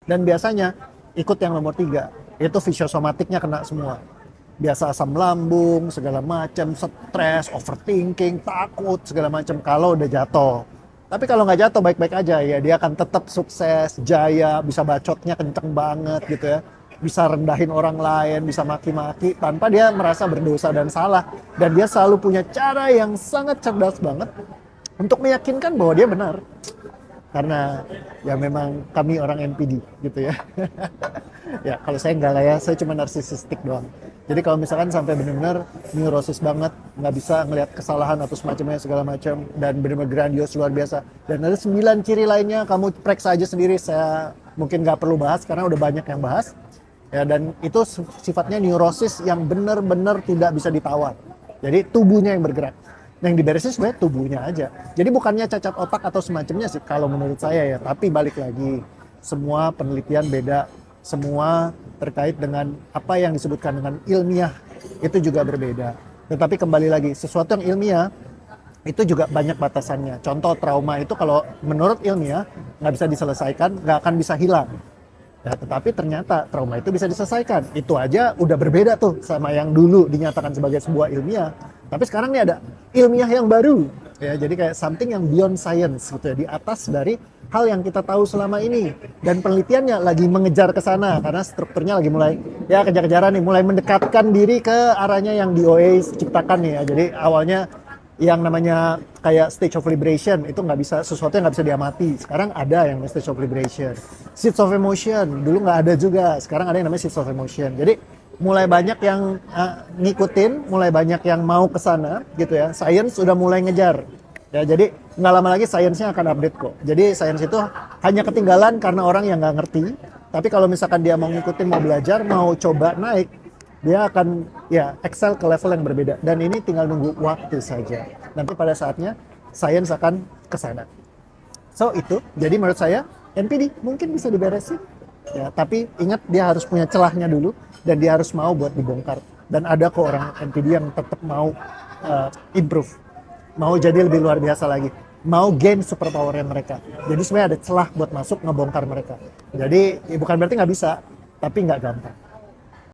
Dan biasanya ikut yang nomor 3, itu fisiosomatiknya kena semua. Biasa asam lambung, segala macam, stres, overthinking, takut, segala macam kalau udah jatuh. Tapi kalau nggak jatuh baik-baik aja ya, dia akan tetap sukses, jaya, bisa bacotnya kenceng banget gitu ya. Bisa rendahin orang lain, bisa maki-maki tanpa dia merasa berdosa dan salah. Dan dia selalu punya cara yang sangat cerdas banget untuk meyakinkan bahwa dia benar. Karena ya memang kami orang NPD gitu ya. Ya kalau saya enggak lah ya, saya cuma narsisistik doang. Jadi kalau misalkan sampai benar-benar neurosis banget, nggak bisa ngelihat kesalahan atau semacamnya segala macam, dan benar-benar grandios luar biasa. Dan ada 9 ciri lainnya, kamu periksa aja sendiri, saya mungkin nggak perlu bahas karena udah banyak yang bahas. Ya, dan itu sifatnya neurosis yang benar-benar tidak bisa ditawar. Jadi tubuhnya yang bergerak. Yang diberesin sebenarnya tubuhnya aja. Jadi bukannya cacat otak atau semacamnya sih kalau menurut saya ya. Tapi balik lagi, semua penelitian beda. Semua terkait dengan apa yang disebutkan dengan ilmiah itu juga berbeda. Tetapi kembali lagi, sesuatu yang ilmiah itu juga banyak batasannya. Contoh trauma itu kalau menurut ilmiah nggak bisa diselesaikan, nggak akan bisa hilang. Ya, tetapi ternyata trauma itu bisa diselesaikan. Itu aja udah berbeda tuh sama yang dulu dinyatakan sebagai sebuah ilmiah. Tapi sekarang nih ada ilmiah yang baru. Ya, jadi kayak something yang beyond science gitu ya, di atas dari hal yang kita tahu selama ini. Dan penelitiannya lagi mengejar ke sana karena strukturnya lagi mulai ya kejar-kejaran nih, mulai mendekatkan diri ke arahnya yang DOA ciptakan nih ya. Jadi awalnya yang namanya kayak stage of liberation itu nggak bisa, sesuatu yang nggak bisa diamati. Sekarang ada yang namanya stage of liberation. Seeds of emotion dulu nggak ada juga, sekarang ada yang namanya seeds of emotion. Jadi mulai banyak yang ngikutin, mulai banyak yang mau ke sana gitu ya. Science udah mulai ngejar. Ya, jadi nggak lama lagi science-nya akan update kok. Jadi science itu hanya ketinggalan karena orang yang nggak ngerti. Tapi kalau misalkan dia mau ngikutin, mau belajar, mau coba naik, dia akan ya excel ke level yang berbeda. Dan ini tinggal nunggu waktu saja. Nanti pada saatnya science akan ke sana. So itu, jadi menurut saya NPD mungkin bisa diberesin. Ya, tapi ingat dia harus punya celahnya dulu dan dia harus mau buat dibongkar. Dan ada kok orang NPD yang tetap mau improve, mau jadi lebih luar biasa lagi, mau gain superpower mereka. Jadi sebenarnya ada celah buat masuk ngebongkar mereka. Jadi bukan berarti nggak bisa, tapi nggak gampang.